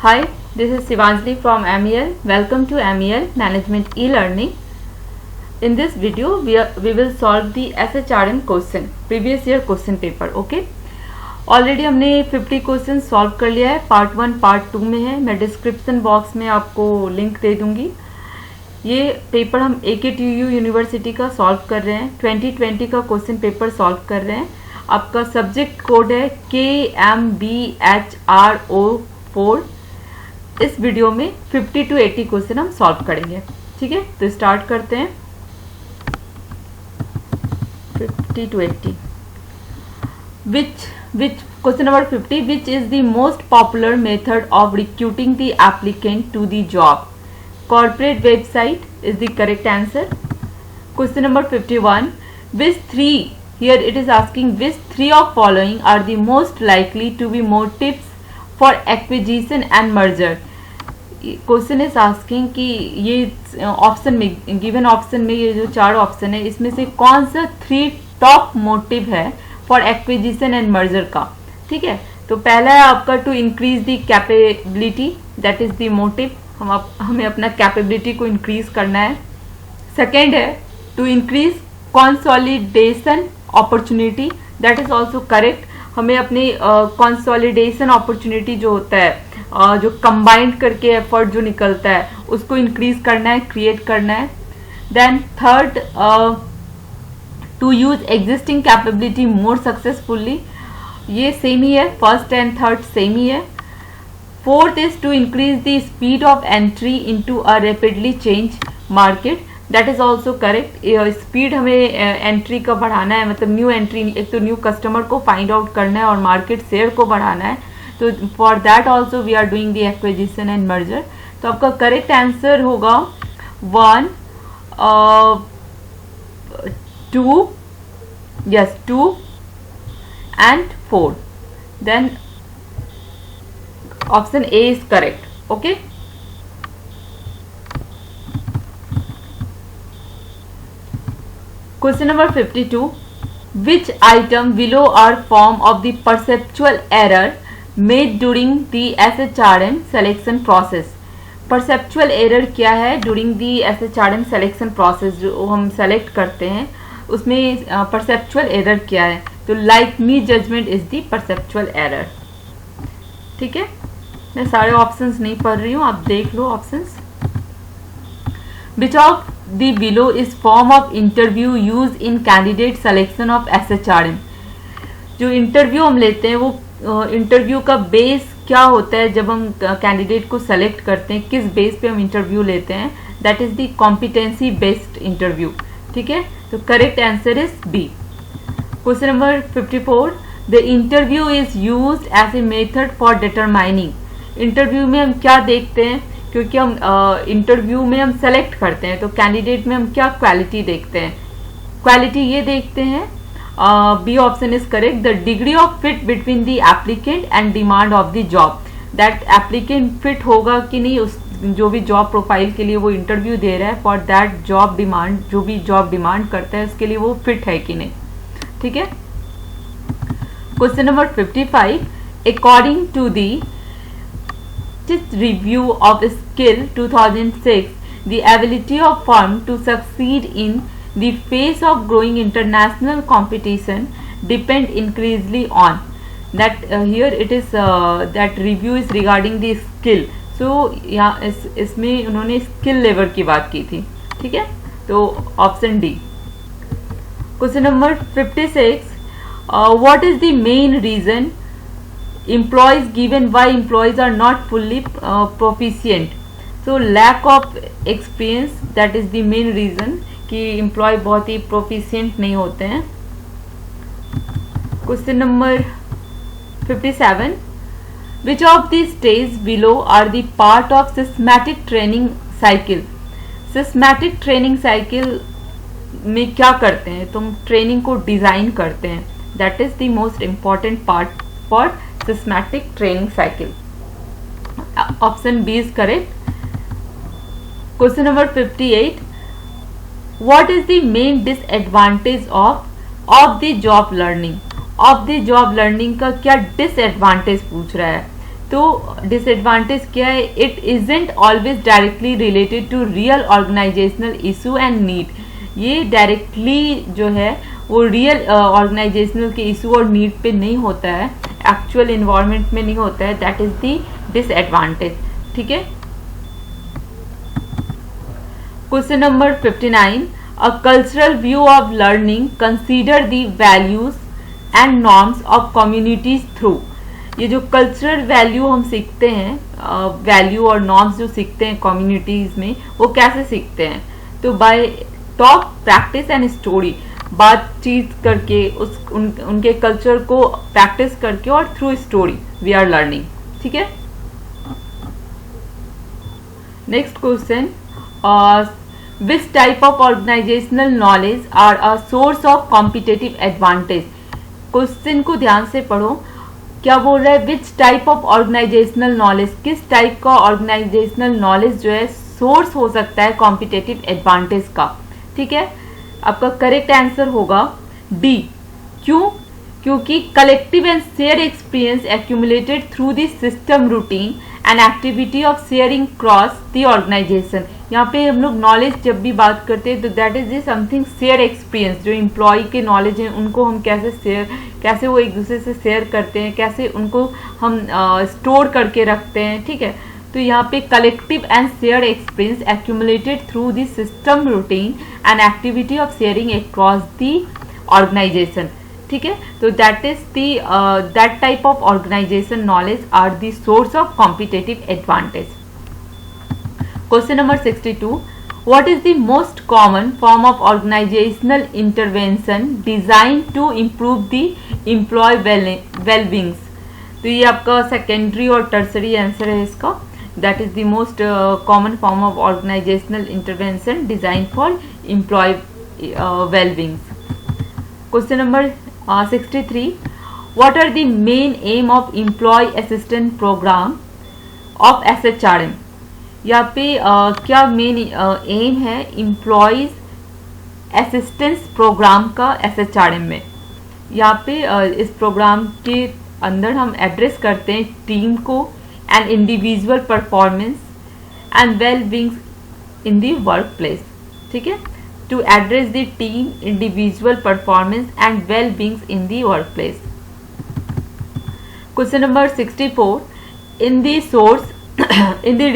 Hi, this is Sivanjali from MEL. Welcome to MEL Management E-Learning. In this video, we will solve the SHRM question, previous year question paper. Okay. Already हमने 50 question solve कर लिया है. Part 1 part 2 में है. मैं description box में आपको link दे दूंगी. ये पेपर हम AKTU यूनिवर्सिटी का सॉल्व कर रहे हैं. 2020 का क्वेश्चन पेपर सॉल्व कर रहे हैं. आपका सब्जेक्ट कोड है KMBHRO4. इस वीडियो में 50 to 80 क्वेश्चन हम सॉल्व करेंगे. ठीक है, तो स्टार्ट करते हैं. 50 to 80. Which question number 50, which is the most popular method of recruiting the applicant to the job? Corporate website is the correct answer. Question number 51, which three, here it is asking which three of following are the most likely to be motives for acquisition and merger? Question is asking कि ये option में, given option में ये जो 4 option है, इसमें से कौन सा 3 टॉप मोटिव है फॉर एक्विजिशन एंड मर्जर का. ठीक है, तो पहला है आपका to increase the capability, that is the motive. हमें अपना कैपेबिलिटी को इंक्रीज करना है. सेकेंड है to increase consolidation opportunity, that is also correct. हमें अपनी कंसोलिडेशन अपॉर्चुनिटी जो होता है, जो कंबाइंड करके एफर्ट जो निकलता है, उसको इंक्रीज करना है, क्रिएट करना है. Then third, to use existing capability more successfully, ये सेम ही है. फर्स्ट एंड थर्ड सेम ही है. Fourth is to increase the speed of entry into a rapidly change market, that is also correct. Speed हमें entry का बढ़ाना है, मतलब न्यू एंट्री, एक तो न्यू कस्टमर को फाइंड आउट करना है और मार्केट शेयर को बढ़ाना है. तो for that also we are doing the acquisition and merger. तो आपका करेक्ट आंसर होगा 1, 2, yes 2 and 4. Then option A is correct. Okay. Question number 52. Which item below are form of the perceptual error made during the SHRM selection process? Perceptual error क्या है during the SHRM selection process? जो हम select करते हैं उसमें perceptual error क्या है? तो like me judgment is the perceptual error. ठीक है, मैं सारे ऑप्शंस नहीं पढ़ रही हूँ, आप देख लो options. Which of the below is form of interview used in candidate selection of SHRM? जो इंटरव्यू हम लेते हैं वो इंटरव्यू का बेस क्या होता है जब हम कैंडिडेट को सेलेक्ट करते हैं, किस बेस पे हम इंटरव्यू लेते हैं? That is the competency based interview. ठीक है, तो correct answer is B. Question number 54. The interview is used as a method for determining. Interview में हम क्या देखते हैं, क्योंकि हम इंटरव्यू में हम सेलेक्ट करते हैं, तो कैंडिडेट में हम क्या क्वालिटी देखते हैं? क्वालिटी ये देखते हैं, B option is correct, the degree of fit between the applicant and demand of the job. That applicant fit होगा कि नहीं उस जो भी जॉब प्रोफाइल के लिए वो इंटरव्यू दे रहा है, फॉर दैट जॉब डिमांड, जो भी जॉब डिमांड करता है उसके लिए वो फिट है कि नहीं. ठीक है. Question number 55. According to the Review of Skill 2006, the ability of firm to succeed in the face of growing international competition depend increasingly on. That here it is that review is regarding the skill. So यहाँ इसमें उन्होंने skill level की बात की थी. ठीक है, तो option D. Question number 56. What is the main reason employees given why employees are not fully proficient? So lack of experience, that is the main reason कि एम्प्लॉय बहुत ही प्रोफिशिएंट नहीं होते हैं. Question number 57. Which of the stages below are the part of systematic training cycle? Systematic training cycle में क्या करते हैं? तुम ट्रेनिंग को डिजाइन करते हैं. That is the most important part for systematic training cycle. Option B is correct. Question number 58. What is the main disadvantage of the job learning? Of the job learning का क्या disadvantage पूछ रहा है. तो disadvantage क्या है, it isn't always directly related to real organizational issue and need. ये directly जो है वो रियल ऑर्गेनाइजेशनल के इशू और नीड पे नहीं होता है, एक्चुअल इन्वायरमेंट में नहीं होता है, दैट इज द डिसएडवांटेज। ठीक है। Question number 59, a cultural view of learning consider the values and norms of communities through. ये जो कल्चरल वैल्यू हम सीखते हैं, वैल्यू और नॉर्म्स जो सीखते हैं कम्युनिटीज में, वो कैसे सीखते हैं, तो by talk, practice and story, बातचीत करके उनके कल्चर को प्रैक्टिस करके और through story we are learning. ठीक है। Next question, which type of organizational knowledge are a source of competitive advantage. Question को ध्यान से पढ़ो, क्या बोल रहा है, which type of organizational knowledge, किस टाइप का ऑर्गेनाइजेशनल नॉलेज जो है सोर्स हो सकता है कॉम्पिटिटिव एडवांटेज का। ठीक है। आपका करेक्ट आंसर होगा डी। क्यों? क्योंकि collective and share experience accumulated through the system routine and activity of sharing cross the organization. यहाँ पे हम लोग नॉलेज जब भी बात करते हैं तो that is the something share experience, जो एम्प्लॉय के नॉलेज हैं उनको हम कैसे वो एक दूसरे से शेयर करते हैं, कैसे उनको हम स्टोर करके रखते हैं। ठीक है। तो यहाँ पे collective and share experience accumulated through the system routine and activity of sharing across the organisation. ठीक है। तो that is that type of organisation knowledge are the source of competitive advantage. Question number 62, what is the most common form of organisational intervention design to improve the employ wellbeings. तो ये आपका secondary और tertiary answer है इसका, that is the most common form of organisational intervention design for employ wellbeings. Question number 63, what are the main aim of employee assistance program of SHRM। यहाँ पे क्या main M है employees assistance programme का SHRM में। यहाँ पे इस programme के अंदर हम एड्रेस करते हैं टीम को and individual performance and well being in the work place. ठीक है। to address the team individual performance and well-being in the workplace. Question number 64, in the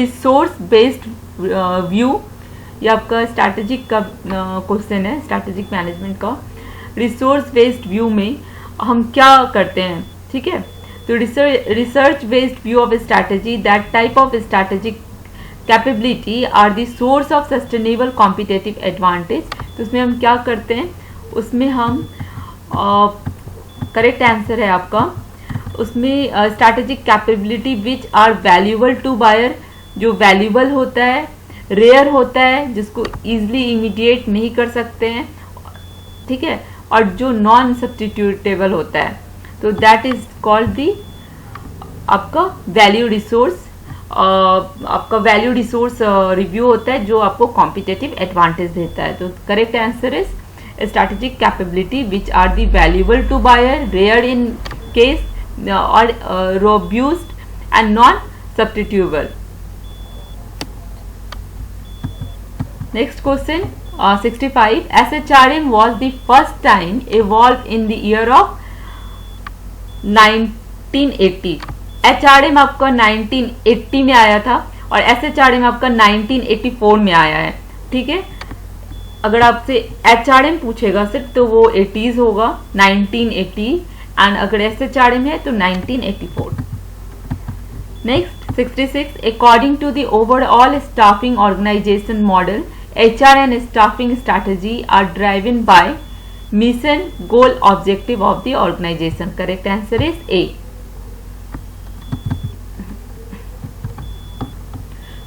resource based view, ये आपका स्ट्रैटेजिक का question है, strategic management का। Resource based view में हम क्या करते हैं। ठीक है। तो research based view of strategy, that type of strategic capability are the source of sustainable competitive advantage. तो उसमें हम क्या करते हैं, उसमें हम करेक्ट आंसर है आपका, उसमें strategic capability which are valuable to buyer, जो वैल्यूएबल होता है, रेयर होता है, जिसको इजीली इमीडिएट नहीं कर सकते हैं। ठीक है। और जो नॉन सब्स्टिट्यूटेबल होता है, तो दैट इज कॉल्ड दी आपका वैल्यू रिसोर्स। आपका वैल्यू रिसोर्स रिव्यू होता है जो आपको कॉम्पिटिटिव एडवांटेज देता है। तो correct answer is strategic capability which are the valuable to buyer, rare in case और robust and non substitutable. Next question 65, SHRM was the first time evolved in the year of 1980। HRM आपका 1980 में आया था और SHRM आपका 1984 में आया है। ठीक है। अगर आपसे HRM पूछेगा सिर्फ तो वो 80s होगा, 1980, एंड अगर SHRM है तो 1984। Next 66, according to the overall staffing organization model, HR and staffing strategy are driven by mission, goal, objective of the organization. Correct answer is A.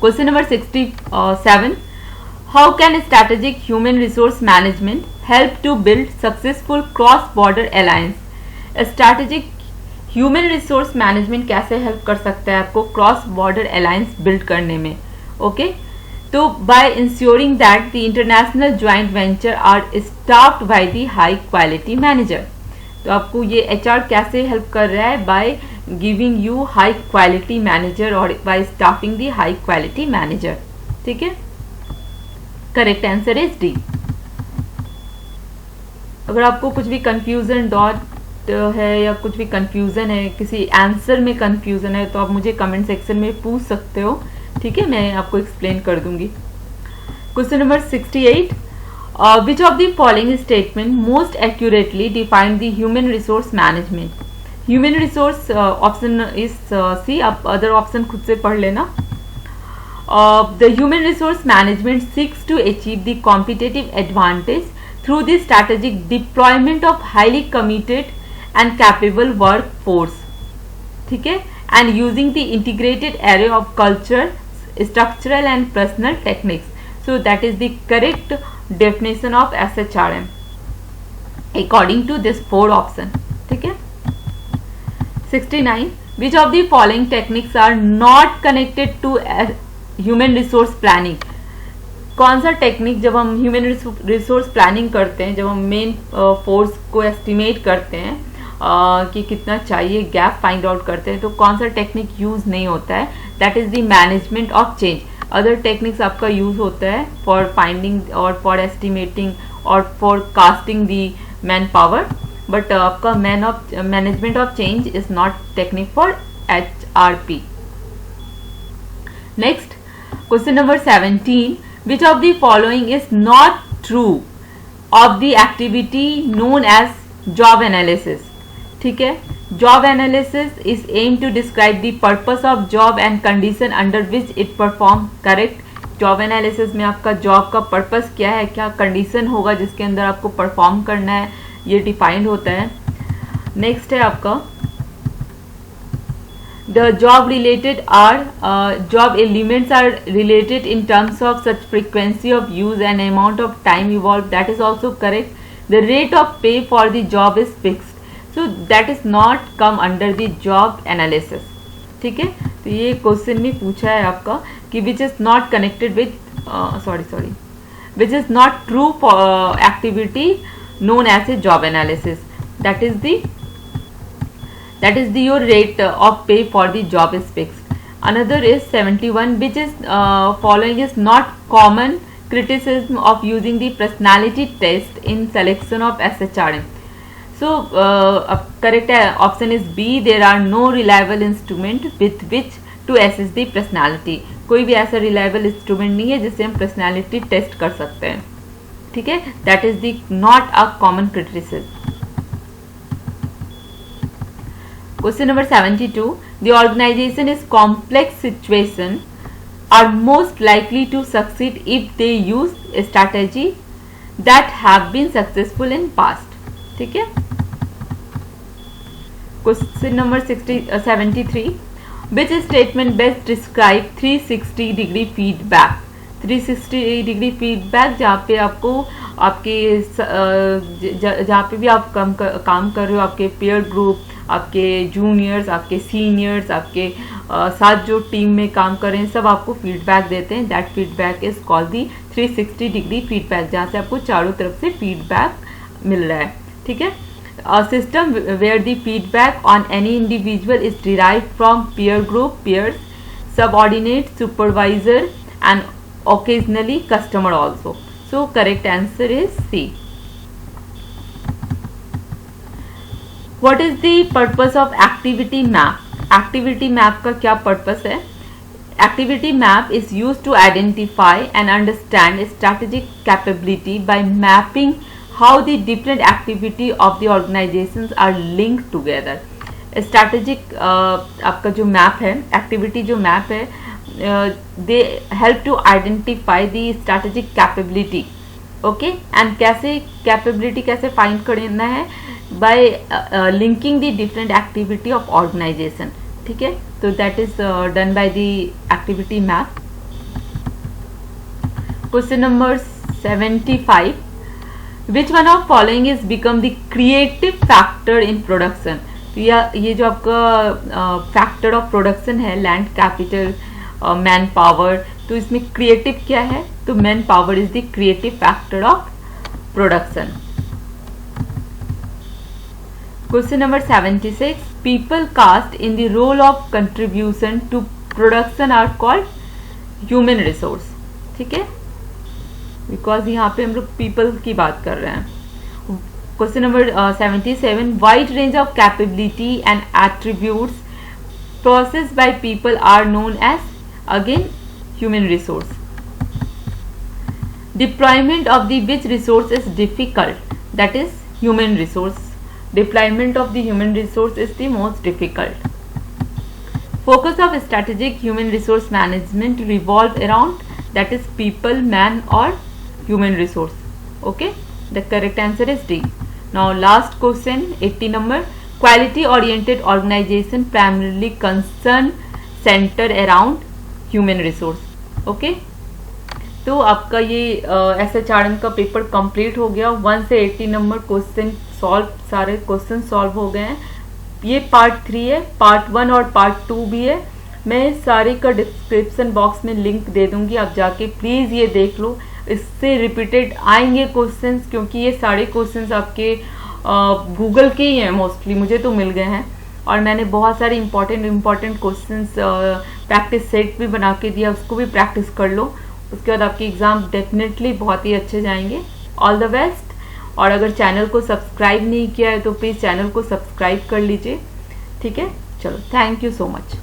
Question number 67. How can strategic human resource management help to build successful cross-border alliance? Strategic human resource management कैसे help कर सकता है आपको cross-border alliance build करने में? Okay? तो by ensuring that the international joint venture are staffed by the high quality manager। तो आपको ये HR कैसे हेल्प कर रहा है, by giving you high quality manager और बाय स्टाफिंग दी हाई क्वालिटी मैनेजर। ठीक है, करेक्ट आंसर इज डी। अगर आपको कुछ भी कंफ्यूजन डॉट है या कुछ भी कंफ्यूजन है, किसी आंसर में कंफ्यूजन है, तो आप मुझे कमेंट सेक्शन में पूछ सकते हो। ठीक है, मैं आपको एक्सप्लेन कर दूंगी। Question number 68, which of the following statement most accurately define the human resource management. Human resource option is C, आप अदर ऑप्शन खुद से पढ़ लेना। The human resource management seeks to achieve the competitive advantage through the strategic deployment of highly committed and capable workforce. ठीक है, and using the integrated array of culture, structural and personal techniques. So that is the correct definition of SHRM according to this 4 option. ठीक है, 69, which of the following techniques are not connected to human resource planning. कौन सा technique जब हम human resource planning करते हैं, जब हम मेन फोर्स को एस्टिमेट करते हैं कि कितना चाहिए, गैप फाइंड आउट करते हैं, तो कौन सा टेक्निक यूज नहीं होता है? That is the management of change. Other techniques आपका यूज होता है फॉर फाइंडिंग और फॉर एस्टिमेटिंग और for casting the man power, but आपका management of change is not technique for HRP। Next, question number 17, which of the following is not true of the activity known as job analysis। ठीक है, job analysis is aimed to describe the purpose of job and condition under which it perform। correct, job analysis में आपका job का purpose क्या है, क्या condition होगा जिसके अंदर आपको perform करना है, ये defined होता है। next है आपका the job related are job elements are related in terms of such frequency of use and amount of time involved। that is also correct। the rate of pay for the job is fixed, so that is not come under the job analysis। ठीक है, तो ये question में पूछा है आपका कि which is not connected with which is not true for activity known as a job analysis। that is the your rate of pay for the job is fixed। another is 71, which is following is not common criticism of using the personality test in selection of SHRM। so correct option is B, there are no reliable instrument with which to assess the personality। कोई भी ऐसा reliable instrument नहीं है जिससे हम personality test कर सकते हैं। ठीक है, that is the not a common criticism। Question number 72, the organization is complex situation are most likely to succeed if they use a strategy that have been successful in past। ठीक है, question number 73, which statement best describe 360 degree feedback। 360 degree feedback जहाँ पे आपको आपके जहाँ पे भी आप काम कर रहे हो, आपके पेयर ग्रुप, आपके जूनियर्स, आपके सीनियर्स, आपके साथ जो टीम में काम कर रहे हैं, सब आपको फीडबैक देते हैं। That feedback is called the 360 degree feedback, जहाँ से आपको चारों तरफ से फीडबैक मिल रहा है। ठीक है, a system where the feedback on any individual is derived from peer group, peers, subordinate, supervisor and occasionally customer also। so correct answer is C। what is the purpose of activity map? activity map का क्या purpose है? activity map is used to identify and understand strategic capability by mapping how the different activity of the organizations are linked together। strategic आपका जो map है, activity जो map है, they help to identify the strategic capability। okay, and कैसे capability कैसे find करना है? by linking the different activity of organization। ठीक है, तो that is done by the activity map। question number 75, which one of following is become the creative factor in production। तो ये जो आपका फैक्टर ऑफ प्रोडक्शन है, लैंड, कैपिटल, मैन पावर, तो इसमें क्रिएटिव क्या है? तो man power is the creative factor of production. Question number 76. People cast in the role of contribution to production are called human resource. ठीक है, because यहाँ पे हम लोग पीपल की बात कर रहे हैं. Question number 77. Wide range of capability and attributes processed by people are known as again human resource. Deployment of the which resource is difficult, that is human resource. Deployment of the human resource is the most difficult. Focus of strategic human resource management revolve around, that is people, man or human resource. Okay, the correct answer is D. Now last question, 80 number. Quality oriented organization primarily concern center around human resource. Okay, तो आपका ये SHRM का paper complete हो गया. 1 से 80 number question solve, सारे question solve हो गए हैं. ये पार्ट 3 है, पार्ट 1 और पार्ट 2 भी है. मैं सारे का डिस्क्रिप्शन बॉक्स में लिंक दे दूंगी, आप जाके प्लीज़ ये देख लो. इससे रिपीटेड आएंगे क्वेश्चंस, क्योंकि ये सारे क्वेश्चंस आपके गूगल के ही हैं मोस्टली, मुझे तो मिल गए हैं. और मैंने बहुत सारे इंपॉर्टेंट क्वेश्चंस प्रैक्टिस सेट भी बना के दिया, उसको भी प्रैक्टिस कर लो. उसके बाद आपके एग्ज़ाम डेफिनेटली बहुत ही अच्छे जाएंगे. All the best. और अगर चैनल को सब्सक्राइब नहीं किया है तो प्लीज़ चैनल को सब्सक्राइब कर लीजिए. ठीक है, चलो, थैंक यू सो मच.